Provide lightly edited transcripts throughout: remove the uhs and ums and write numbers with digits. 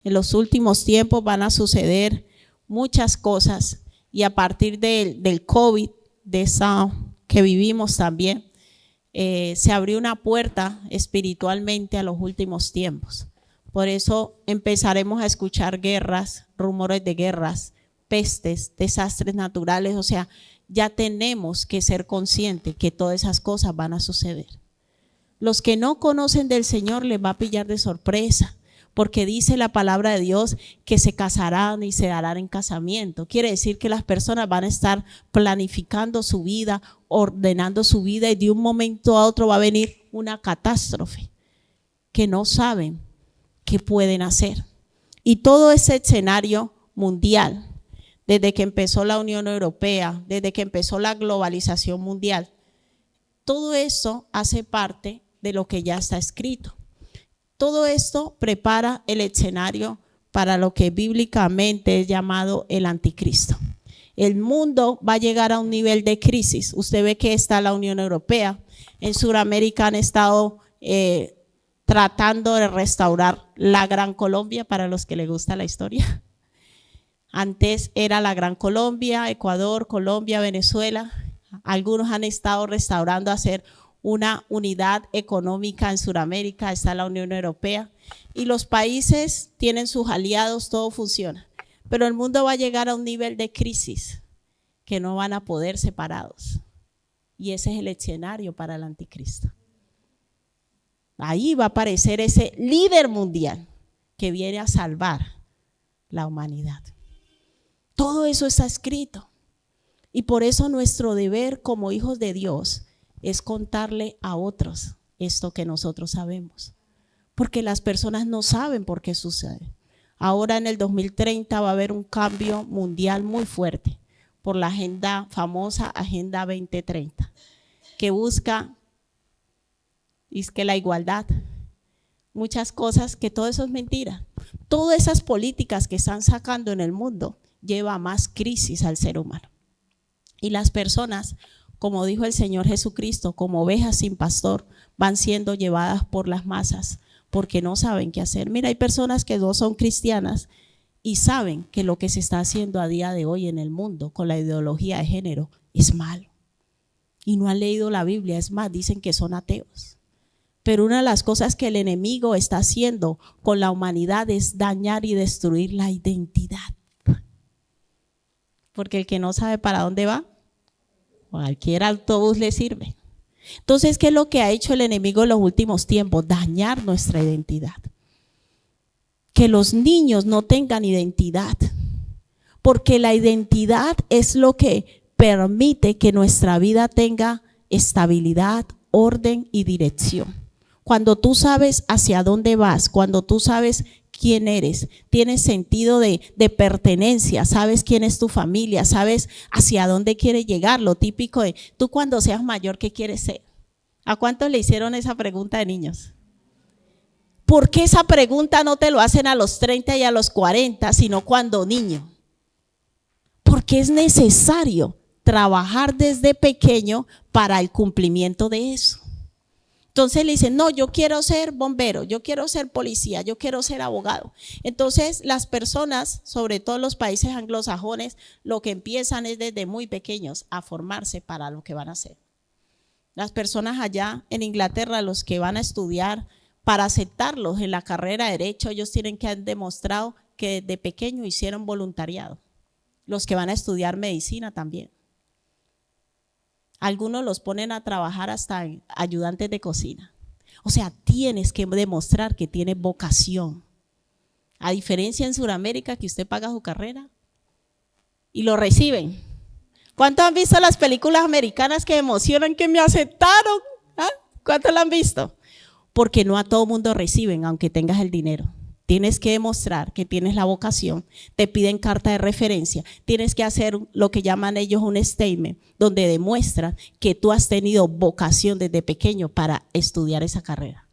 En los últimos tiempos van a suceder muchas cosas y a partir del COVID, de esa que vivimos también, se abrió una puerta espiritualmente a los últimos tiempos. Por eso empezaremos a escuchar guerras, rumores de guerras, pestes, desastres naturales. O sea, ya tenemos que ser conscientes que todas esas cosas van a suceder. Los que no conocen del Señor les va a pillar de sorpresa, porque dice la palabra de Dios que se casarán y se darán en casamiento. Quiere decir que las personas van a estar planificando su vida, ordenando su vida, y de un momento a otro va a venir una catástrofe que no saben qué pueden hacer. Y todo ese escenario mundial, desde que empezó la Unión Europea, desde que empezó la globalización mundial, todo eso hace parte de lo que ya está escrito. Todo esto prepara el escenario para lo que bíblicamente es llamado el anticristo. El mundo va a llegar a un nivel de crisis. Usted ve que está la Unión Europea. En Sudamérica han estado tratando de restaurar la Gran Colombia, para los que les gusta la historia. Antes era la Gran Colombia, Ecuador, Colombia, Venezuela. Algunos han estado restaurando, hacer una unidad económica en Sudamérica. Está la Unión Europea y los países tienen sus aliados, todo funciona. Pero el mundo va a llegar a un nivel de crisis que no van a poder separados. Y ese es el escenario para el anticristo. Ahí va a aparecer ese líder mundial que viene a salvar la humanidad. Todo eso está escrito. Y por eso nuestro deber como hijos de Dios es contarle a otros esto que nosotros sabemos. Porque las personas no saben por qué sucede. Ahora en el 2030 va a haber un cambio mundial muy fuerte por la famosa Agenda 2030, que busca la igualdad. Muchas cosas, que todo eso es mentira. Todas esas políticas que están sacando en el mundo lleva a más crisis al ser humano. Y las personas, como dijo el Señor Jesucristo, como ovejas sin pastor, van siendo llevadas por las masas porque no saben qué hacer. Mira, hay personas que no son cristianas y saben que lo que se está haciendo a día de hoy en el mundo con la ideología de género es malo. Y no han leído la Biblia, es más, dicen que son ateos. Pero una de las cosas que el enemigo está haciendo con la humanidad es dañar y destruir la identidad. Porque el que no sabe para dónde va, cualquier autobús le sirve. Entonces, ¿qué es lo que ha hecho el enemigo en los últimos tiempos? Dañar nuestra identidad. Que los niños no tengan identidad. Porque la identidad es lo que permite que nuestra vida tenga estabilidad, orden y dirección. Cuando tú sabes hacia dónde vas, cuando tú sabes quién eres, tienes sentido de pertenencia, sabes quién es tu familia, sabes hacia dónde quieres llegar. Lo típico de tú cuando seas mayor, ¿qué quieres ser? ¿A cuántos le hicieron esa pregunta de niños? ¿Por qué esa pregunta no te lo hacen a los 30 y a los 40, sino cuando niño? Porque es necesario trabajar desde pequeño para el cumplimiento de eso. Entonces le dicen, no, yo quiero ser bombero, yo quiero ser policía, yo quiero ser abogado. Entonces las personas, sobre todo los países anglosajones, lo que empiezan es desde muy pequeños a formarse para lo que van a hacer. Las personas allá en Inglaterra, los que van a estudiar, para aceptarlos en la carrera de derecho, ellos tienen que haber demostrado que desde pequeño hicieron voluntariado. Los que van a estudiar medicina también. Algunos los ponen a trabajar hasta en ayudantes de cocina. O sea, tienes que demostrar que tienes vocación. A diferencia en Sudamérica, que usted paga su carrera y lo reciben. ¿Cuántos han visto las películas americanas que emocionan que me aceptaron? ¿Ah? ¿Cuántos la han visto? Porque no a todo mundo reciben, aunque tengas el dinero. Tienes que demostrar que tienes la vocación, te piden carta de referencia, tienes que hacer lo que llaman ellos un statement, donde demuestran que tú has tenido vocación desde pequeño para estudiar esa carrera.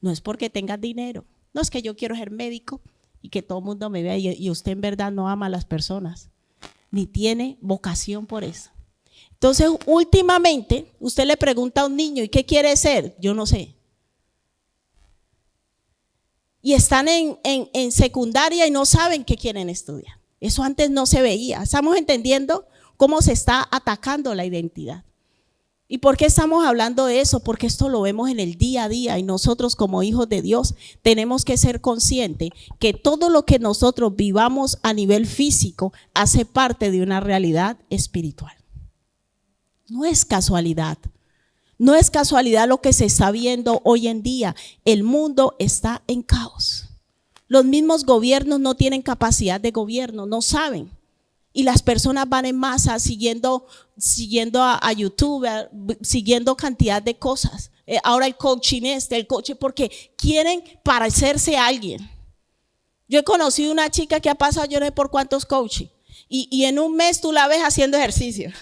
No es porque tengas dinero, no es que yo quiero ser médico y que todo el mundo me vea y usted en verdad no ama a las personas, ni tiene vocación por eso. Entonces, últimamente, usted le pregunta a un niño, ¿y qué quiere ser? Yo no sé. y están en secundaria y no saben qué quieren estudiar. Eso antes no se veía. Estamos entendiendo cómo se está atacando la identidad. ¿Y por qué estamos hablando de eso? Porque esto lo vemos en el día a día y nosotros como hijos de Dios tenemos que ser conscientes que todo lo que nosotros vivamos a nivel físico hace parte de una realidad espiritual. No es casualidad. No es casualidad lo que se está viendo hoy en día. El mundo está en caos. Los mismos gobiernos no tienen capacidad de gobierno, no saben. Y las personas van en masa siguiendo a YouTube, siguiendo cantidad de cosas. Ahora el coaching el coaching, porque quieren parecerse a alguien. Yo he conocido una chica que ha pasado yo no sé por cuántos coaching. Y en un mes tú la ves haciendo ejercicio.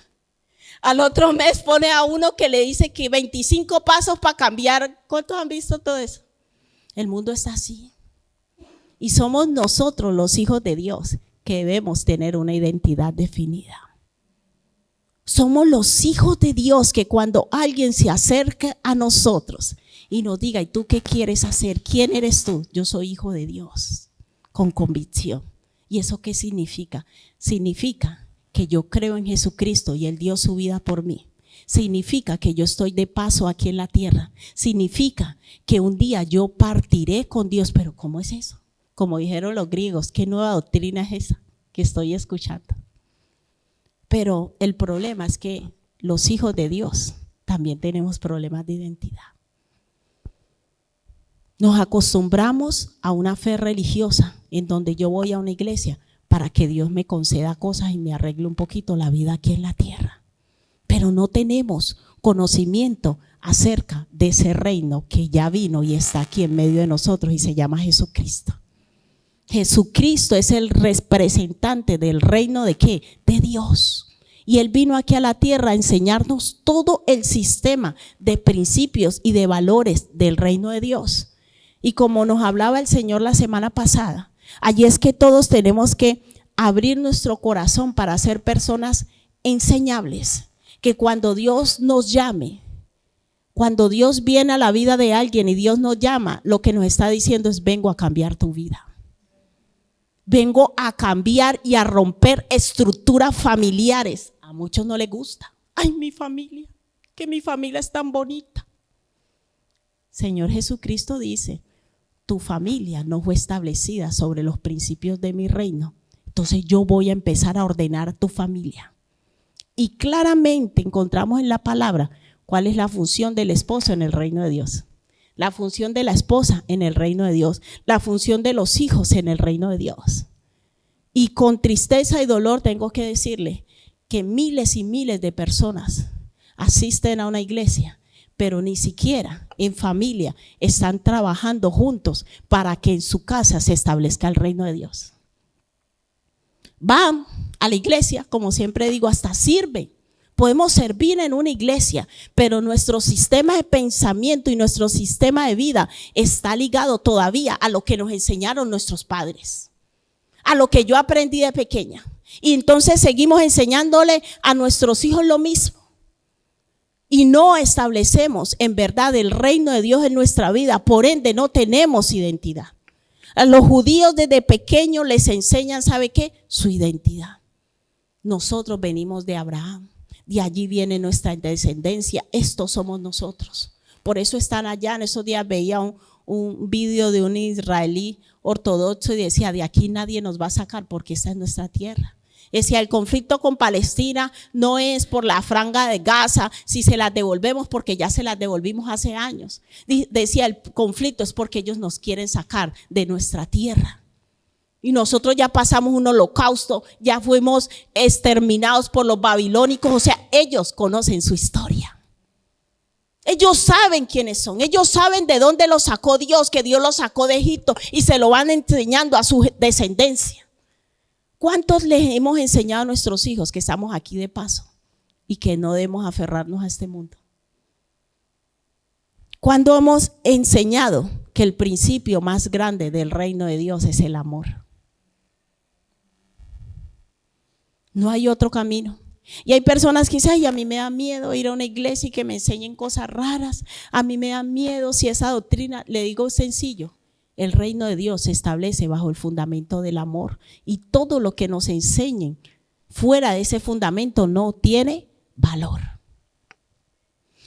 Al otro mes pone a uno que le dice que 25 pasos para cambiar. ¿Cuántos han visto todo eso? El mundo está así. Y somos nosotros los hijos de Dios que debemos tener una identidad definida. Somos los hijos de Dios que cuando alguien se acerca a nosotros y nos diga, ¿y tú qué quieres hacer? ¿Quién eres tú? Yo soy hijo de Dios, con convicción. ¿Y eso qué significa? Significa que yo creo en Jesucristo y Él dio su vida por mí. Significa que yo estoy de paso aquí en la tierra. Significa que un día yo partiré con Dios. Pero ¿cómo es eso? Como dijeron los griegos, ¿qué nueva doctrina es esa que estoy escuchando? Pero el problema es que los hijos de Dios también tenemos problemas de identidad. Nos acostumbramos a una fe religiosa en donde yo voy a una iglesia para que Dios me conceda cosas y me arregle un poquito la vida aquí en la tierra. Pero no tenemos conocimiento acerca de ese reino que ya vino y está aquí en medio de nosotros y se llama Jesucristo. Jesucristo es el representante del reino ¿de qué? De Dios. Y Él vino aquí a la tierra a enseñarnos todo el sistema de principios y de valores del reino de Dios. Y como nos hablaba el Señor la semana pasada, allí es que todos tenemos que abrir nuestro corazón para ser personas enseñables. Que cuando Dios nos llame, cuando Dios viene a la vida de alguien y Dios nos llama, lo que nos está diciendo es: vengo a cambiar tu vida. Vengo a cambiar y a romper estructuras familiares. A muchos no les gusta. Ay, mi familia, que mi familia es tan bonita. Señor Jesucristo dice: tu familia no fue establecida sobre los principios de mi reino. Entonces yo voy a empezar a ordenar tu familia. Y claramente encontramos en la palabra cuál es la función del esposo en el reino de Dios. La función de la esposa en el reino de Dios, la función de los hijos en el reino de Dios. Y con tristeza y dolor tengo que decirle que miles y miles de personas asisten a una iglesia, pero ni siquiera en familia están trabajando juntos para que en su casa se establezca el reino de Dios. Van a la iglesia, como siempre digo, hasta sirven. Podemos servir en una iglesia, pero nuestro sistema de pensamiento y nuestro sistema de vida está ligado todavía a lo que nos enseñaron nuestros padres, a lo que yo aprendí de pequeña. Y entonces seguimos enseñándole a nuestros hijos lo mismo. Y no establecemos en verdad el reino de Dios en nuestra vida, por ende no tenemos identidad. A los judíos desde pequeños les enseñan, ¿sabe qué? Su identidad. Nosotros venimos de Abraham. De allí viene nuestra descendencia. Estos somos nosotros. Por eso están allá. En esos días veía un video de un israelí ortodoxo y decía: de aquí nadie nos va a sacar porque esta es nuestra tierra. Decía: el conflicto con Palestina no es por la franja de Gaza, si se las devolvemos, porque ya se las devolvimos hace años. Decía: el conflicto es porque ellos nos quieren sacar de nuestra tierra. Y nosotros ya pasamos un holocausto, ya fuimos exterminados por los babilónicos. O sea, ellos conocen su historia. Ellos saben quiénes son. Ellos saben de dónde los sacó Dios, que Dios los sacó de Egipto, y se lo van enseñando a su descendencia. ¿Cuántos les hemos enseñado a nuestros hijos que estamos aquí de paso y que no debemos aferrarnos a este mundo? ¿Cuándo hemos enseñado que el principio más grande del reino de Dios es el amor? No hay otro camino. Y hay personas que dicen: ay, a mí me da miedo ir a una iglesia y que me enseñen cosas raras. A mí me da miedo si esa doctrina. Le digo sencillo: El reino de Dios se establece bajo el fundamento del amor, y todo lo que nos enseñen fuera de ese fundamento no tiene valor.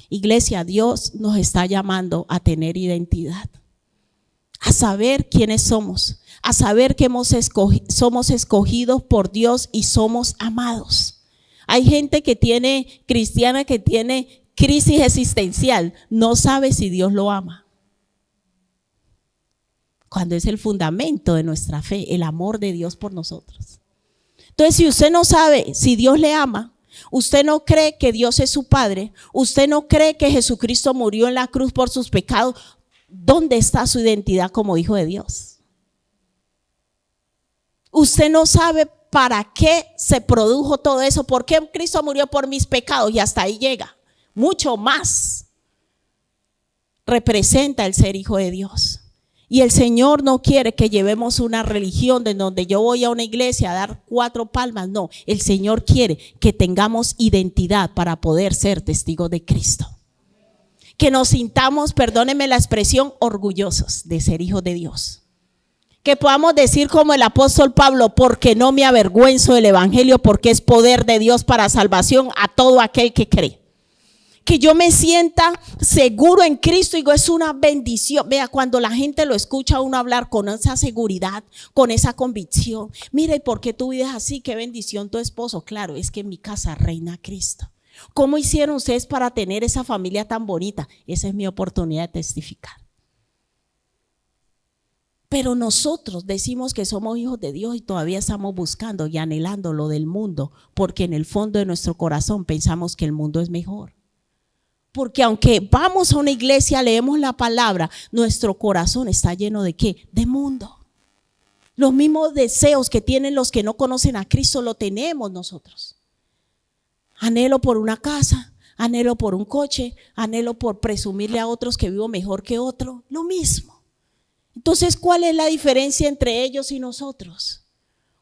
Iglesia, Dios nos está llamando a tener identidad, a saber quiénes somos, a saber que somos escogidos por Dios y somos amados. Hay gente cristiana que tiene crisis existencial, no sabe si Dios lo ama. Cuando es el fundamento de nuestra fe, el amor de Dios por nosotros. Entonces, si usted no sabe si Dios le ama, usted no cree que Dios es su Padre, usted no cree que Jesucristo murió en la cruz por sus pecados, ¿dónde está su identidad como hijo de Dios? Usted no sabe para qué se produjo todo eso, por qué Cristo murió por mis pecados, y hasta ahí llega. Mucho más representa el ser hijo de Dios. Y el Señor no quiere que llevemos una religión de donde yo voy a una iglesia a dar 4 palmas. No, el Señor quiere que tengamos identidad para poder ser testigos de Cristo. Que nos sintamos, perdónenme la expresión, orgullosos de ser hijos de Dios. Que podamos decir como el apóstol Pablo: porque no me avergüenzo del evangelio, porque es poder de Dios para salvación a todo aquel que cree. Que yo me sienta seguro en Cristo, digo, es una bendición. Vea, cuando la gente lo escucha a uno hablar con esa seguridad, con esa convicción. Mira, ¿y por qué tu vida es así? Qué bendición tu esposo. Claro, es que en mi casa reina Cristo. ¿Cómo hicieron ustedes para tener esa familia tan bonita? Esa es mi oportunidad de testificar. Pero nosotros decimos que somos hijos de Dios y todavía estamos buscando y anhelando lo del mundo, porque en el fondo de nuestro corazón pensamos que el mundo es mejor. Porque aunque vamos a una iglesia, leemos la palabra, nuestro corazón está lleno ¿de qué? De mundo. Los mismos deseos que tienen los que no conocen a Cristo lo tenemos nosotros. Anhelo por una casa, anhelo por un coche, anhelo por presumirle a otros que vivo mejor que otro, lo mismo. Entonces, ¿cuál es la diferencia entre ellos y nosotros?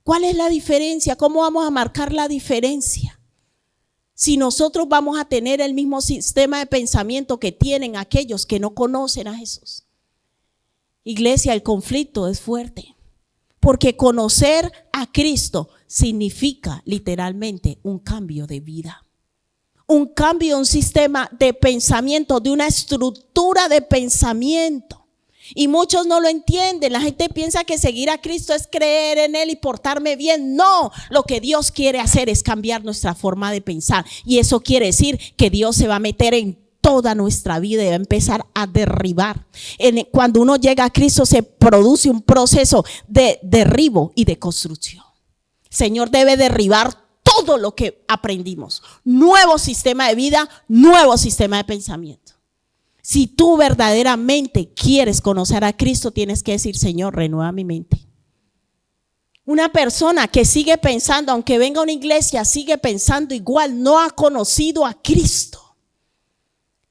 ¿Cuál es la diferencia? ¿Cómo vamos a marcar la diferencia? Si nosotros vamos a tener el mismo sistema de pensamiento que tienen aquellos que no conocen a Jesús. Iglesia, el conflicto es fuerte, porque conocer a Cristo significa literalmente un cambio de vida, un cambio de un sistema de pensamiento, de una estructura de pensamiento. Y muchos no lo entienden. La gente piensa que seguir a Cristo es creer en Él y portarme bien. No, lo que Dios quiere hacer es cambiar nuestra forma de pensar. Y eso quiere decir que Dios se va a meter en toda nuestra vida y va a empezar a derribar. Cuando uno llega a Cristo se produce un proceso de derribo y de construcción. El Señor debe derribar todo lo que aprendimos. Nuevo sistema de vida, nuevo sistema de pensamiento. Si tú verdaderamente quieres conocer a Cristo, tienes que decir: Señor, renueva mi mente. Una persona que sigue pensando, aunque venga a una iglesia, sigue pensando igual, no ha conocido a Cristo.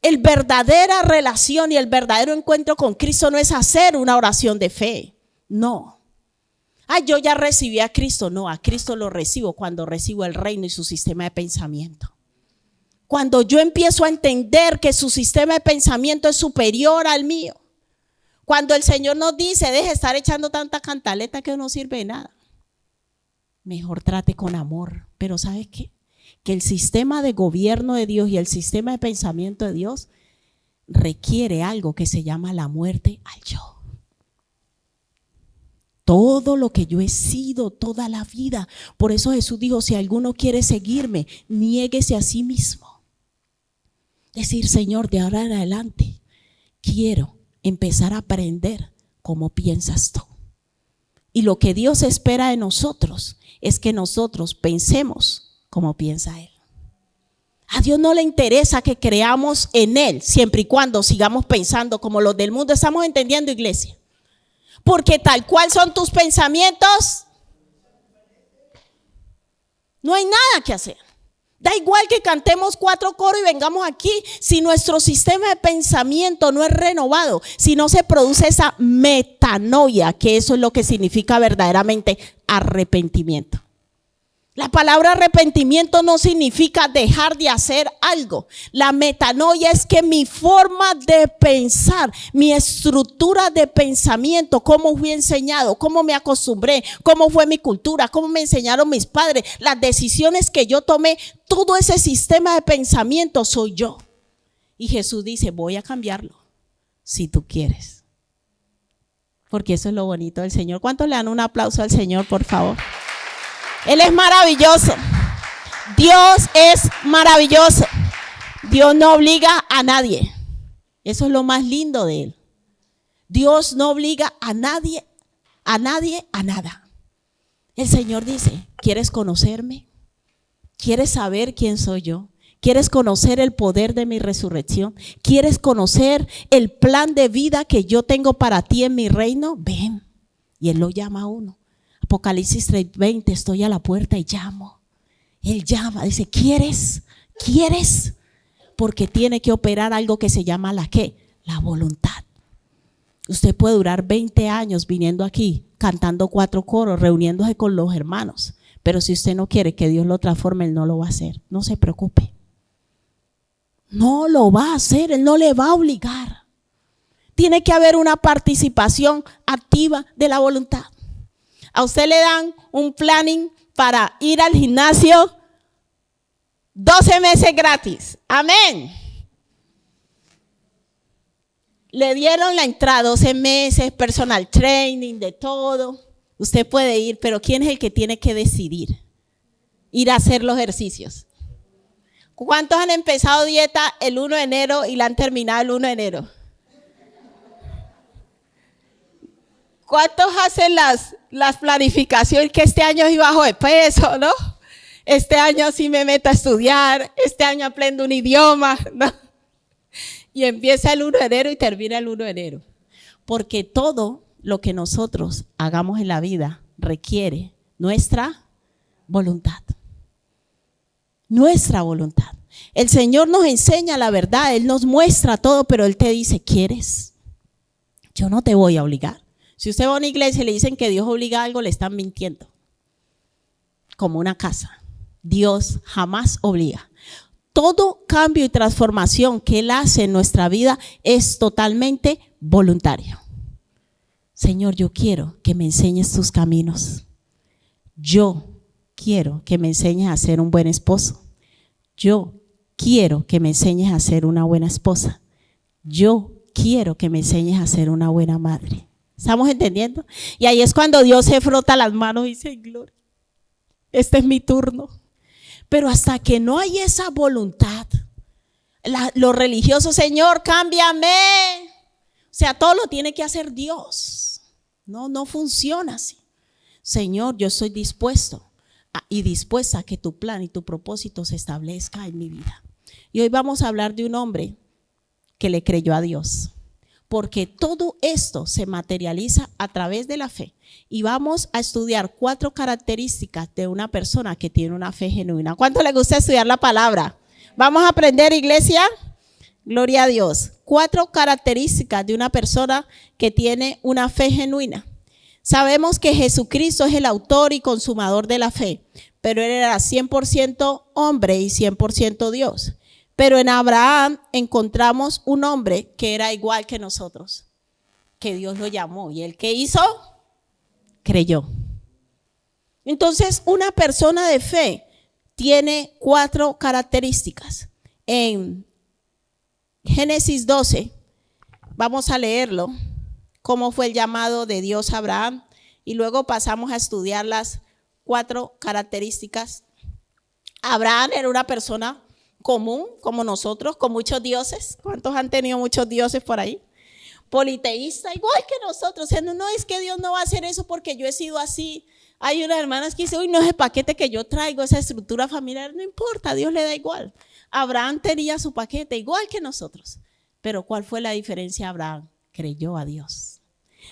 El verdadera relación y el verdadero encuentro con Cristo no es hacer una oración de fe. No. Yo ya recibí a Cristo. No, a Cristo lo recibo cuando recibo el reino y su sistema de pensamiento. Cuando yo empiezo a entender que su sistema de pensamiento es superior al mío. Cuando el Señor nos dice: deje de estar echando tanta cantaleta que no sirve de nada. Mejor trate con amor. Pero ¿sabes qué? Que el sistema de gobierno de Dios y el sistema de pensamiento de Dios requiere algo que se llama la muerte al yo. Todo lo que yo he sido toda la vida. Por eso Jesús dijo: si alguno quiere seguirme, niéguese a sí mismo. Decir: Señor, de ahora en adelante quiero empezar a aprender cómo piensas tú. Y lo que Dios espera de nosotros es que nosotros pensemos como piensa Él. A Dios no le interesa que creamos en Él siempre y cuando sigamos pensando como los del mundo. ¿Estamos entendiendo, iglesia? Porque tal cual son tus pensamientos, no hay nada que hacer. Da igual que cantemos 4 coros y vengamos aquí, si nuestro sistema de pensamiento no es renovado, si no se produce esa metanoia, que eso es lo que significa verdaderamente arrepentimiento. La palabra arrepentimiento no significa dejar de hacer algo. La metanoia es que mi forma de pensar, mi estructura de pensamiento, cómo fui enseñado, cómo me acostumbré, cómo fue mi cultura, cómo me enseñaron mis padres, las decisiones que yo tomé, todo ese sistema de pensamiento soy yo. Y Jesús dice, voy a cambiarlo, si tú quieres. Porque eso es lo bonito del Señor. ¿Cuántos le dan un aplauso al Señor, por favor? Él es maravilloso. Dios es maravilloso. Dios no obliga a nadie. Eso es lo más lindo de Él. Dios no obliga a nadie a nada. El Señor dice, ¿quieres conocerme? ¿Quieres saber quién soy yo? ¿Quieres conocer el poder de mi resurrección? ¿Quieres conocer el plan de vida que yo tengo para ti en mi reino? Ven. Y Él lo llama a uno. Apocalipsis 3:20, estoy a la puerta y llamo. Él llama, dice, ¿quieres? ¿Quieres? Porque tiene que operar algo que se llama la ¿qué? La voluntad. Usted puede durar 20 años viniendo aquí, cantando 4 coros, reuniéndose con los hermanos. Pero si usted no quiere que Dios lo transforme, Él no lo va a hacer. No se preocupe. No lo va a hacer, Él no le va a obligar. Tiene que haber una participación activa de la voluntad. A usted le dan un planning para ir al gimnasio 12 meses gratis. Amén. Le dieron la entrada 12 meses, personal training, de todo. Usted puede ir, pero ¿quién es el que tiene que decidir? Ir a hacer los ejercicios. ¿Cuántos han empezado dieta el 1 de enero y la han terminado el 1 de enero? ¿Cuántos hacen las planificaciones que este año sí bajo de peso, no? Este año sí me meto a estudiar, este año aprendo un idioma, ¿no? Y empieza el 1 de enero y termina el 1 de enero. Porque todo lo que nosotros hagamos en la vida requiere nuestra voluntad. Nuestra voluntad. El Señor nos enseña la verdad, Él nos muestra todo, pero Él te dice, ¿quieres? Yo no te voy a obligar. Si usted va a una iglesia y le dicen que Dios obliga a algo, le están mintiendo. Como una casa. Dios jamás obliga. Todo cambio y transformación que Él hace en nuestra vida es totalmente voluntario. Señor, yo quiero que me enseñes tus caminos. Yo quiero que me enseñes a ser un buen esposo. Yo quiero que me enseñes a ser una buena esposa. Yo quiero que me enseñes a ser una buena madre. ¿Estamos entendiendo? Y ahí es cuando Dios se frota las manos y dice, gloria, este es mi turno. Pero hasta que no hay esa voluntad, los religiosos, Señor, cámbiame. O sea, todo lo tiene que hacer Dios. No funciona así. Señor, yo estoy dispuesto y dispuesta a que tu plan y tu propósito se establezca en mi vida. Y hoy vamos a hablar de un hombre que le creyó a Dios. Porque todo esto se materializa a través de la fe. Y vamos a estudiar 4 características de una persona que tiene una fe genuina. ¿Cuánto le gusta estudiar la palabra? Vamos a aprender, iglesia. Gloria a Dios. 4 características de una persona que tiene una fe genuina. Sabemos que Jesucristo es el autor y consumador de la fe, pero Él era 100% hombre y 100% Dios. Pero en Abraham encontramos un hombre que era igual que nosotros, que Dios lo llamó. ¿Y él qué hizo? Creyó. Entonces, una persona de fe tiene 4 características. En Génesis 12, vamos a leerlo, cómo fue el llamado de Dios a Abraham, y luego pasamos a estudiar las 4 características. Abraham era una persona común, como nosotros, con muchos dioses. ¿Cuántos han tenido muchos dioses por ahí? Politeísta, igual que nosotros. O sea, no es que Dios no va a hacer eso porque yo he sido así. Hay unas hermanas que dicen, uy, no es el paquete que yo traigo, esa estructura familiar, no importa, a Dios le da igual. Abraham tenía su paquete igual que nosotros. Pero ¿cuál fue la diferencia? Abraham creyó a Dios.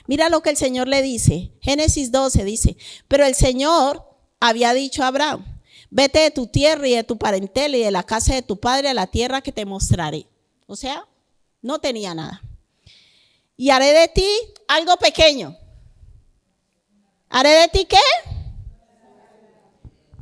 Mira lo que el Señor le dice. Génesis 12 dice, pero el Señor había dicho a Abraham, vete de tu tierra y de tu parentela y de la casa de tu padre a la tierra que te mostraré. O sea, no tenía nada. Y haré de ti algo pequeño. ¿Haré de ti qué?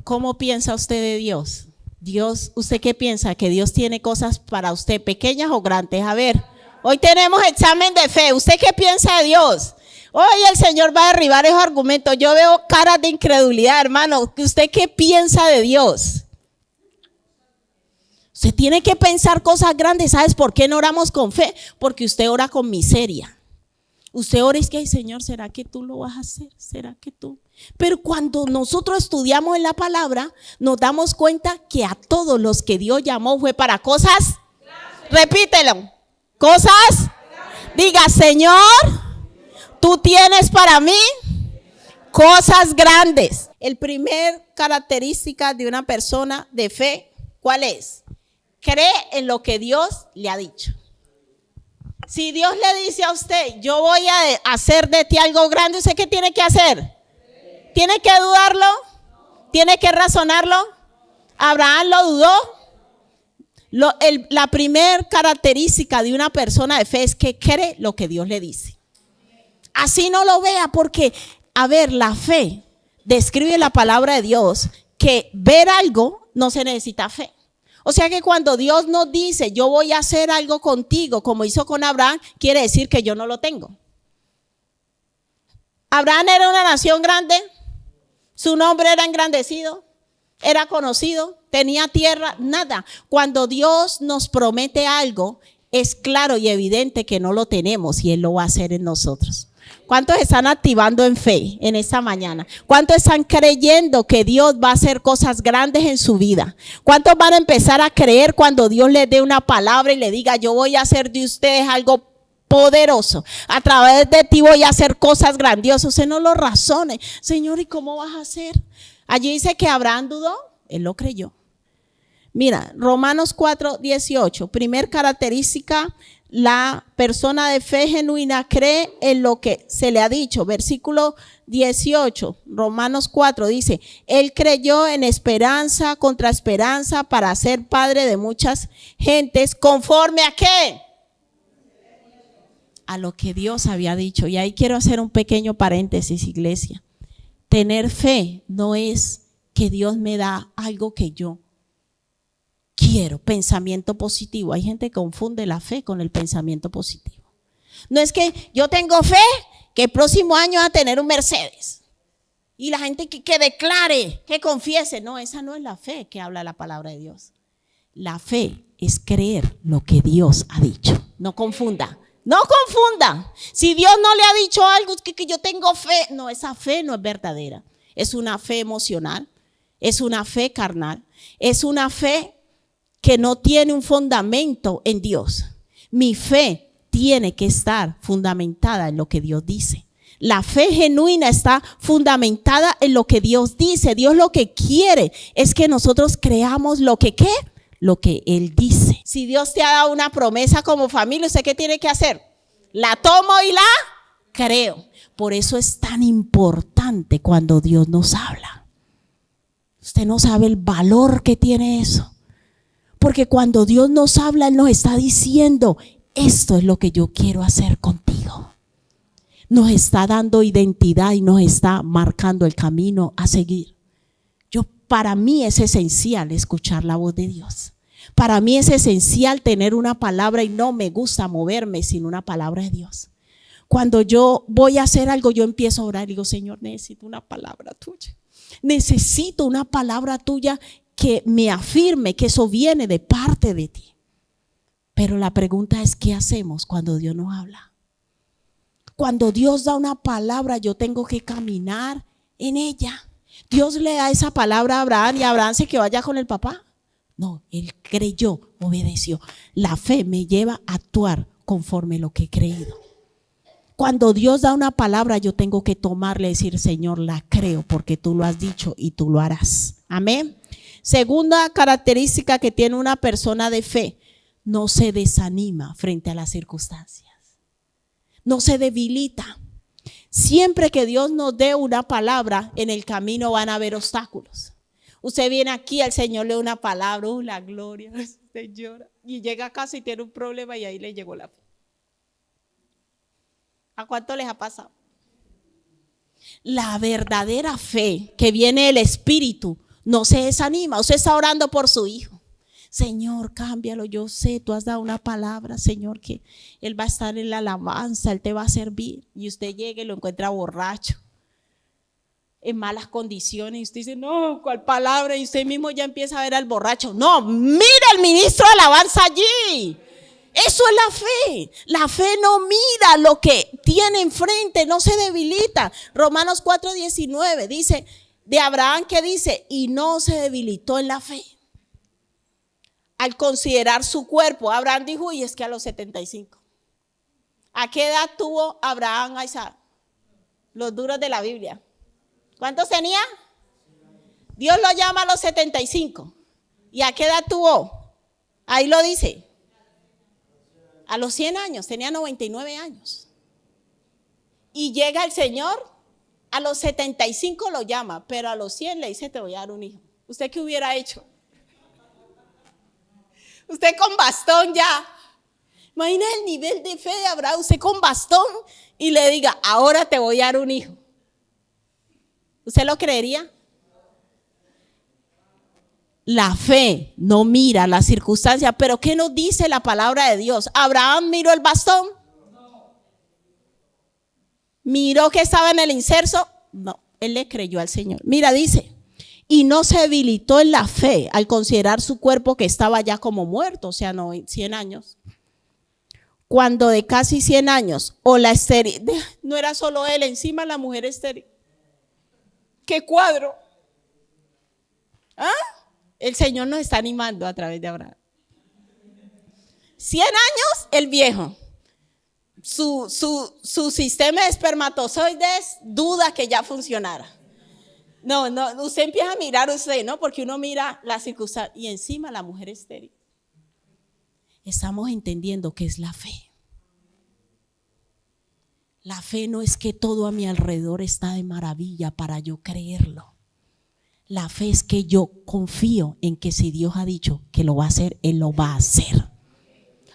¿Cómo piensa usted de Dios? Dios, ¿usted qué piensa? ¿Que Dios tiene cosas para usted, pequeñas o grandes? A ver, hoy tenemos examen de fe. ¿Usted qué piensa de Dios? Hoy el Señor va a derribar esos argumentos. Yo veo caras de incredulidad, hermano. ¿Usted qué piensa de Dios? Usted tiene que pensar cosas grandes. ¿Sabes por qué no oramos con fe? Porque usted ora con miseria. Usted ora y es que, ay Señor, ¿será que tú lo vas a hacer? ¿Será que tú? Pero cuando nosotros estudiamos en la palabra, nos damos cuenta que a todos los que Dios llamó fue para cosas. Repítelo. Cosas. Diga, Señor, tú tienes para mí cosas grandes. El primer característica de una persona de fe, ¿cuál es? Cree en lo que Dios le ha dicho. Si Dios le dice a usted, yo voy a hacer de ti algo grande, ¿usted qué tiene que hacer? ¿Tiene que dudarlo? ¿Tiene que razonarlo? ¿Abraham lo dudó? La primera característica de una persona de fe es que cree lo que Dios le dice. Así no lo vea, porque, a ver, la fe describe la palabra de Dios, que ver algo no se necesita fe. O sea que cuando Dios nos dice, yo voy a hacer algo contigo, como hizo con Abraham, quiere decir que yo no lo tengo. Abraham era una nación grande, su nombre era engrandecido, era conocido, tenía tierra, nada. Cuando Dios nos promete algo, es claro y evidente que no lo tenemos y Él lo va a hacer en nosotros. ¿Cuántos están activando en fe en esta mañana? ¿Cuántos están creyendo que Dios va a hacer cosas grandes en su vida? ¿Cuántos van a empezar a creer cuando Dios les dé una palabra y le diga, yo voy a hacer de ustedes algo poderoso? A través de ti voy a hacer cosas grandiosas. Usted no lo razone. Señor, ¿y cómo vas a hacer? Allí dice que Abraham dudó, él lo creyó. Mira, Romanos 4:18, primer característica, la persona de fe genuina cree en lo que se le ha dicho. Versículo 18, Romanos 4 dice, él creyó en esperanza contra esperanza para ser padre de muchas gentes, ¿conforme a qué? A lo que Dios había dicho. Y ahí quiero hacer un pequeño paréntesis, iglesia. Tener fe no es que Dios me da algo que yo quiero, pensamiento positivo. Hay gente que confunde la fe con el pensamiento positivo. No es que yo tengo fe que el próximo año va a tener un Mercedes. Y la gente que declare, que confiese. No, esa no es la fe que habla la palabra de Dios. La fe es creer lo que Dios ha dicho. No confunda. No confunda. Si Dios no le ha dicho algo, es que yo tengo fe. No, esa fe no es verdadera. Es una fe emocional. Es una fe carnal. Es una fe que no tiene un fundamento en Dios. Mi fe tiene que estar fundamentada en lo que Dios dice. La fe genuina está fundamentada en lo que Dios dice. Dios lo que quiere es que nosotros creamos lo que ¿qué? Lo que Él dice. Si Dios te ha dado una promesa como familia, ¿usted qué tiene que hacer? La tomo y la creo. Por eso es tan importante cuando Dios nos habla. Usted no sabe el valor que tiene eso. Porque cuando Dios nos habla, Él nos está diciendo, esto es lo que yo quiero hacer contigo. Nos está dando identidad y nos está marcando el camino a seguir. Para mí es esencial escuchar la voz de Dios. Para mí es esencial tener una palabra y no me gusta moverme sin una palabra de Dios. Cuando yo voy a hacer algo, yo empiezo a orar y digo, Señor, necesito una palabra tuya. Necesito una palabra tuya que me afirme que eso viene de parte de ti. Pero la pregunta es, ¿qué hacemos cuando Dios nos habla? Cuando Dios da una palabra, yo tengo que caminar en ella. Dios le da esa palabra a Abraham y Abraham se que vaya con el papá. No, él creyó, obedeció. La fe me lleva a actuar conforme a lo que he creído. Cuando Dios da una palabra, yo tengo que tomarle y decir, Señor, la creo porque tú lo has dicho y tú lo harás. Amén. Segunda característica que tiene una persona de fe, no se desanima frente a las circunstancias. No se debilita. Siempre que Dios nos dé una palabra, en el camino van a haber obstáculos. Usted viene aquí, el Señor le da una palabra, la gloria, usted llora. Y llega a casa y tiene un problema y ahí le llegó la fe. ¿A cuánto les ha pasado? La verdadera fe que viene del Espíritu no se desanima. Usted está orando por su hijo. Señor, cámbialo. Yo sé, tú has dado una palabra, Señor, que él va a estar en la alabanza, él te va a servir. Y usted llega y lo encuentra borracho, en malas condiciones, y usted dice, no, ¿cuál palabra? Y usted mismo ya empieza a ver al borracho. No, mira al ministro de alabanza allí. Eso es la fe. La fe no mira lo que tiene enfrente, no se debilita. Romanos 4:19 dice de Abraham, que dice, y no se debilitó en la fe. Al considerar su cuerpo, Abraham dijo, y es que a los 75. ¿A qué edad tuvo Abraham a Isaac? Los duros de la Biblia. ¿Cuántos tenía? Dios lo llama a los 75. ¿Y a qué edad tuvo? Ahí lo dice. A los 100 años, tenía 99 años. Y llega el Señor, a los 75 lo llama, pero a los 100 le dice, te voy a dar un hijo. ¿Usted qué hubiera hecho? Usted con bastón ya. Imagina el nivel de fe de Abraham, usted con bastón y le diga, ahora te voy a dar un hijo. ¿Usted lo creería? La fe no mira las circunstancias, pero ¿qué nos dice la palabra de Dios? ¿Abraham miró el bastón? ¿Miró que estaba en el inserso? No, él le creyó al Señor. Mira, dice, y no se debilitó en la fe al considerar su cuerpo que estaba ya como muerto, o sea, 100 años. Cuando de casi 100 años, o la estéril, no era solo él, encima la mujer estéril. ¿Qué cuadro? ¿Ah? El Señor nos está animando a través de Abraham. 100 años, el viejo. Su sistema de espermatozoides duda que ya funcionara. No, usted empieza a mirar usted, ¿no? Porque uno mira la circunstancia y encima la mujer estéril. Estamos entendiendo qué es la fe. La fe no es que todo a mi alrededor está de maravilla para yo creerlo. La fe es que yo confío en que si Dios ha dicho que lo va a hacer, Él lo va a hacer.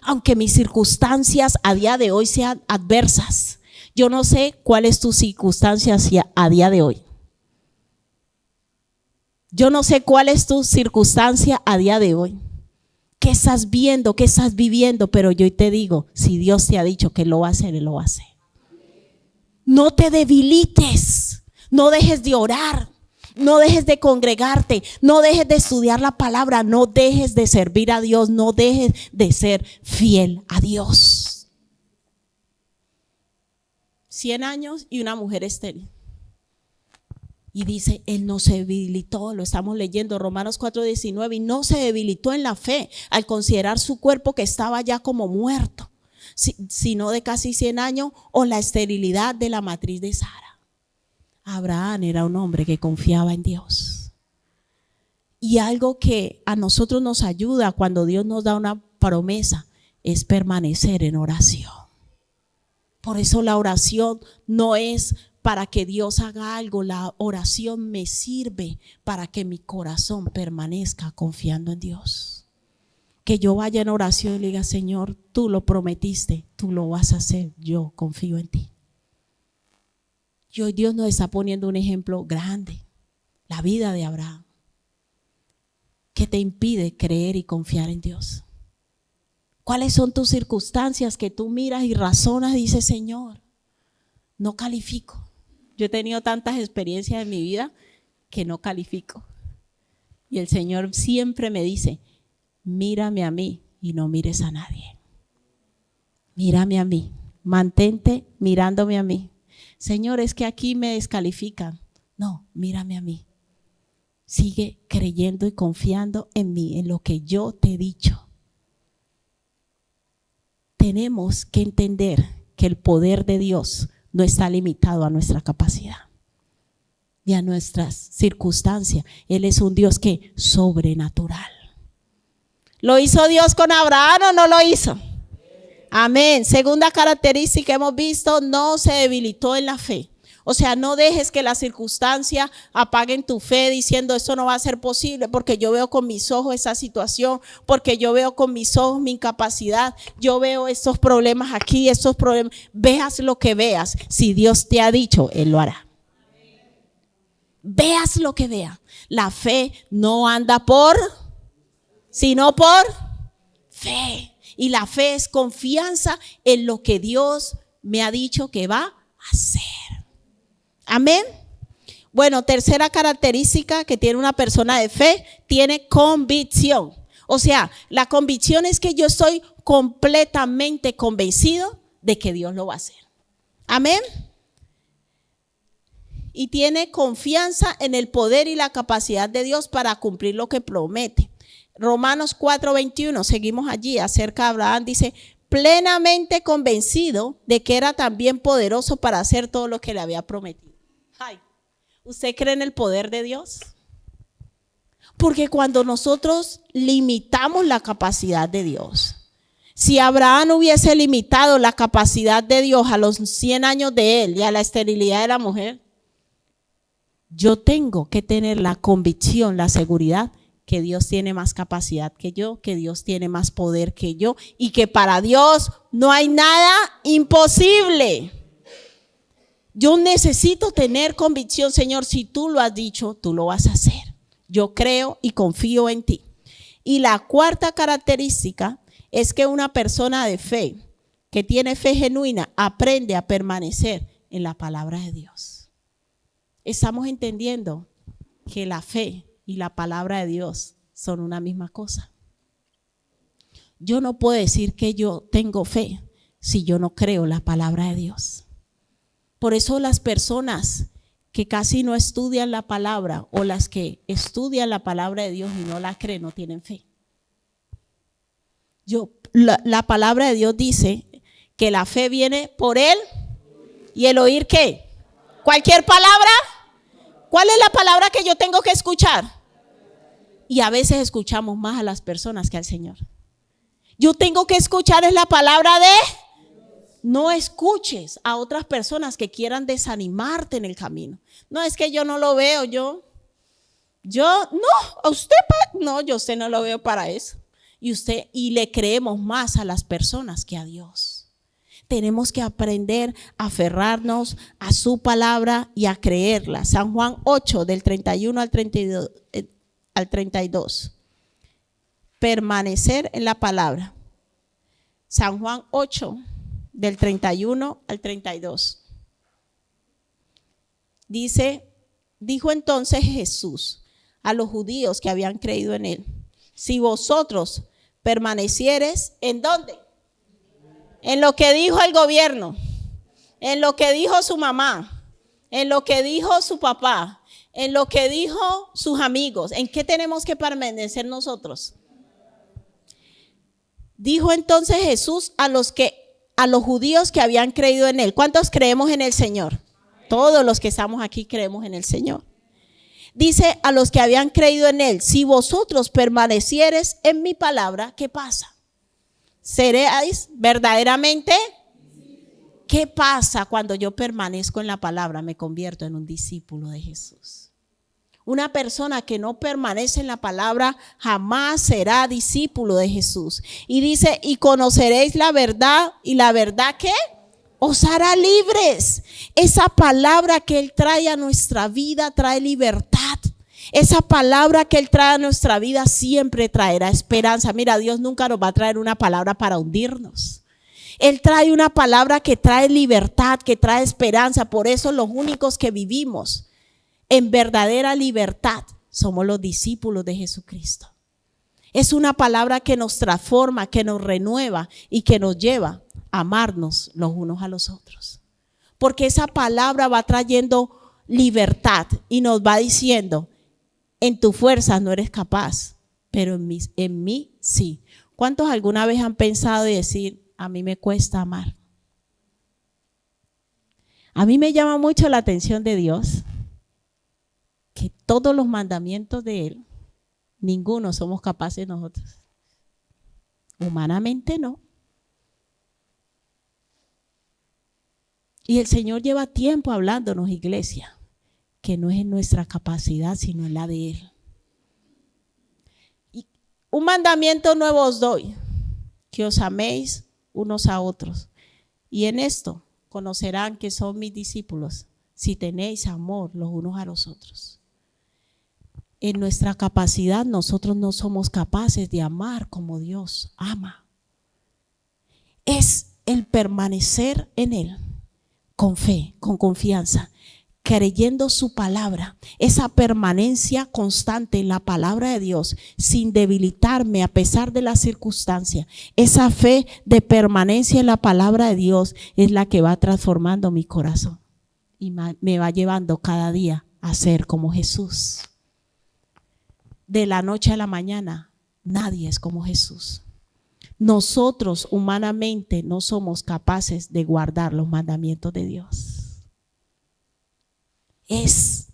Aunque mis circunstancias a día de hoy sean adversas. Yo no sé cuál es tu circunstancia a día de hoy. Yo no sé cuál es tu circunstancia a día de hoy. ¿Qué estás viendo? ¿Qué estás viviendo? Pero yo te digo, si Dios te ha dicho que lo va a hacer, Él lo va a hacer. No te debilites, no dejes de orar, no dejes de congregarte, no dejes de estudiar la palabra, no dejes de servir a Dios, no dejes de ser fiel a Dios. 100 años y una mujer estéril. Y dice, él no se debilitó, lo estamos leyendo, Romanos 4:19, y no se debilitó en la fe al considerar su cuerpo que estaba ya como muerto, sino de casi 100 años, o la esterilidad de la matriz de Sara. Abraham era un hombre que confiaba en Dios. Y algo que a nosotros nos ayuda cuando Dios nos da una promesa es permanecer en oración. Por eso la oración no es para que Dios haga algo, la oración me sirve para que mi corazón permanezca confiando en Dios. Que yo vaya en oración y le diga, Señor, tú lo prometiste, tú lo vas a hacer, yo confío en ti. Y hoy Dios nos está poniendo un ejemplo grande, la vida de Abraham, que te impide creer y confiar en Dios. ¿Cuáles son tus circunstancias que tú miras y razonas y dices, Señor, no califico? Yo he tenido tantas experiencias en mi vida que no califico. Y el Señor siempre me dice, mírame a mí y no mires a nadie. Mírame a mí, mantente mirándome a mí. Señor, es que aquí me descalifican. No, mírame a mí. Sigue creyendo y confiando en mí, en lo que yo te he dicho. Tenemos que entender que el poder de Dios no está limitado a nuestra capacidad ni a nuestras circunstancias. Él es un Dios que sobrenatural. ¿Lo hizo Dios con Abraham o no lo hizo? Amén. Segunda característica que hemos visto, no se debilitó en la fe. O sea, no dejes que las circunstancias apaguen tu fe diciendo esto no va a ser posible porque yo veo con mis ojos esa situación, porque yo veo con mis ojos mi incapacidad, yo veo estos problemas aquí, estos problemas. Veas lo que veas, si Dios te ha dicho, Él lo hará. veas lo que vea. La fe no anda por, sino por fe. Y la fe es confianza en lo que Dios me ha dicho que va a hacer. Amén. Bueno, tercera característica que tiene una persona de fe, tiene convicción. O sea, la convicción es que yo estoy completamente convencido de que Dios lo va a hacer. Amén. Y tiene confianza en el poder y la capacidad de Dios para cumplir lo que promete. Romanos 4:21, seguimos allí, acerca de Abraham, dice, plenamente convencido de que era también poderoso para hacer todo lo que le había prometido. Ay, ¿usted cree en el poder de Dios? Porque cuando nosotros limitamos la capacidad de Dios, si Abraham hubiese limitado la capacidad de Dios a los 100 años de él y a la esterilidad de la mujer, yo tengo que tener la convicción, la seguridad que Dios tiene más capacidad que yo, que Dios tiene más poder que yo y que para Dios no hay nada imposible. Yo necesito tener convicción, Señor, si tú lo has dicho, tú lo vas a hacer. Yo creo y confío en ti. Y la cuarta característica es que una persona de fe, que tiene fe genuina, aprende a permanecer en la palabra de Dios. Estamos entendiendo que la fe y la palabra de Dios son una misma cosa. Yo no puedo decir que yo tengo fe si yo no creo la palabra de Dios. Por eso las personas que casi no estudian la palabra o las que estudian la palabra de Dios y no la creen, no tienen fe. La palabra de Dios dice que la fe viene por él y el oír ¿qué? Cualquier palabra. ¿Cuál es la palabra que yo tengo que escuchar? Y a veces escuchamos más a las personas que al Señor. Yo tengo que escuchar es la palabra de... No escuches a otras personas que quieran desanimarte en el camino. No, es que yo no lo veo, yo usted no lo veo para eso. Y le creemos más a las personas que a Dios. Tenemos que aprender a aferrarnos a su palabra y a creerla. San Juan 8, del 31 al 32. Permanecer en la palabra. San Juan 8, del 31 al 32. Dijo entonces Jesús a los judíos que habían creído en él: si vosotros permaneciereis, ¿en dónde? En lo que dijo el gobierno, en lo que dijo su mamá, en lo que dijo su papá, en lo que dijo sus amigos. ¿En qué tenemos que permanecer nosotros? Dijo entonces Jesús a los judíos que habían creído en él. ¿Cuántos creemos en el Señor? Todos los que estamos aquí creemos en el Señor. Dice a los que habían creído en él: si vosotros permaneciereis en mi palabra, ¿qué pasa? ¿Seréis verdaderamente? ¿Qué pasa cuando yo permanezco en la palabra? Me convierto en un discípulo de Jesús. Una persona que no permanece en la palabra jamás será discípulo de Jesús. Y dice: y conoceréis la verdad, y la verdad ¿qué? Os hará libres. Esa palabra que Él trae a nuestra vida trae libertad. Esa palabra que Él trae a nuestra vida siempre traerá esperanza. Mira, Dios nunca nos va a traer una palabra para hundirnos. Él trae una palabra que trae libertad, que trae esperanza. Por eso los únicos que vivimos en verdadera libertad somos los discípulos de Jesucristo. Es una palabra que nos transforma, que nos renueva y que nos lleva a amarnos los unos a los otros. Porque esa palabra va trayendo libertad y nos va diciendo: en tu fuerza no eres capaz, pero en mí sí. ¿Cuántos alguna vez han pensado y decir: a mí me cuesta amar? A mí me llama mucho la atención de Dios que todos los mandamientos de Él, ninguno somos capaces nosotros. Humanamente no. Y el Señor lleva tiempo hablándonos, iglesia, que no es en nuestra capacidad, sino en la de Él. Y un mandamiento nuevo os doy: que os améis unos a otros. Y en esto conocerán que son mis discípulos, si tenéis amor los unos a los otros. En nuestra capacidad nosotros no somos capaces de amar como Dios ama. Es el permanecer en Él con fe, con confianza, creyendo su palabra, esa permanencia constante en la palabra de Dios, sin debilitarme a pesar de las circunstancias. Esa fe de permanencia en la palabra de Dios es la que va transformando mi corazón y me va llevando cada día a ser como Jesús. De la noche a la mañana, nadie es como Jesús. Nosotros humanamente no somos capaces de guardar los mandamientos de Dios. Es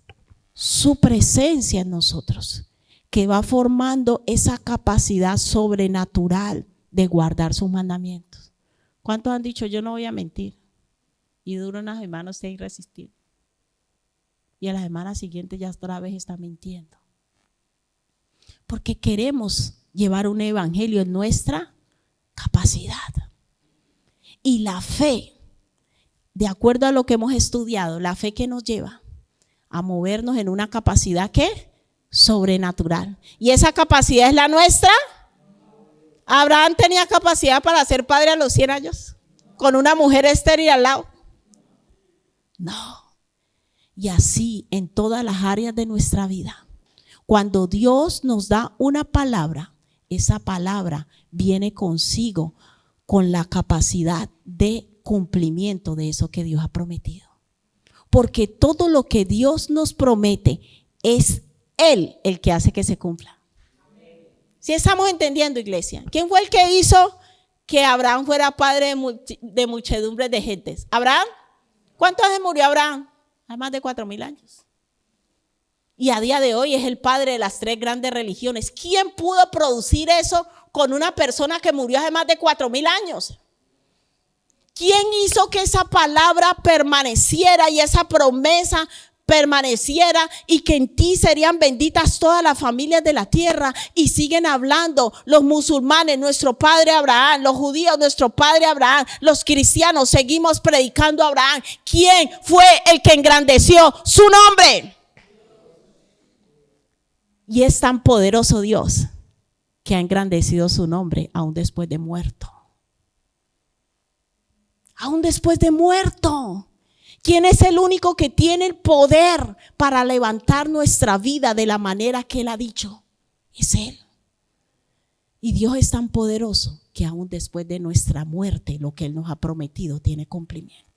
su presencia en nosotros que va formando esa capacidad sobrenatural de guardar sus mandamientos. ¿Cuántos han dicho yo no voy a mentir? Y dura una semana usted irresistible. Y a la semana siguiente ya otra vez está mintiendo. Porque queremos llevar un evangelio en nuestra capacidad. Y la fe, de acuerdo a lo que hemos estudiado, la fe que nos lleva a movernos en una capacidad ¿qué? Sobrenatural. ¿Y esa capacidad es la nuestra? ¿Abraham tenía capacidad para ser padre a los 100 años? ¿Con una mujer estéril al lado? No. Y así en todas las áreas de nuestra vida. Cuando Dios nos da una palabra, esa palabra viene consigo con la capacidad de cumplimiento de eso que Dios ha prometido. Porque todo lo que Dios nos promete es Él el que hace que se cumpla. ¿Sí estamos entendiendo, iglesia? ¿Quién fue el que hizo que Abraham fuera padre de muchedumbres de gentes? ¿Abraham? ¿Cuántos años murió Abraham? Hace más de 4,000 años. Y a día de hoy es el padre de las 3 grandes religiones. ¿Quién pudo producir eso con una persona que murió hace más de 4,000 años? ¿Quién hizo que esa palabra permaneciera y esa promesa permaneciera y que en ti serían benditas todas las familias de la tierra? Y siguen hablando los musulmanes, nuestro padre Abraham, los judíos, nuestro padre Abraham, los cristianos, seguimos predicando a Abraham. ¿Quién fue el que engrandeció su nombre? Y es tan poderoso Dios que ha engrandecido su nombre aún después de muerto. Aún después de muerto. ¿Quién es el único que tiene el poder para levantar nuestra vida de la manera que Él ha dicho? Es Él. Y Dios es tan poderoso que aún después de nuestra muerte, lo que Él nos ha prometido tiene cumplimiento.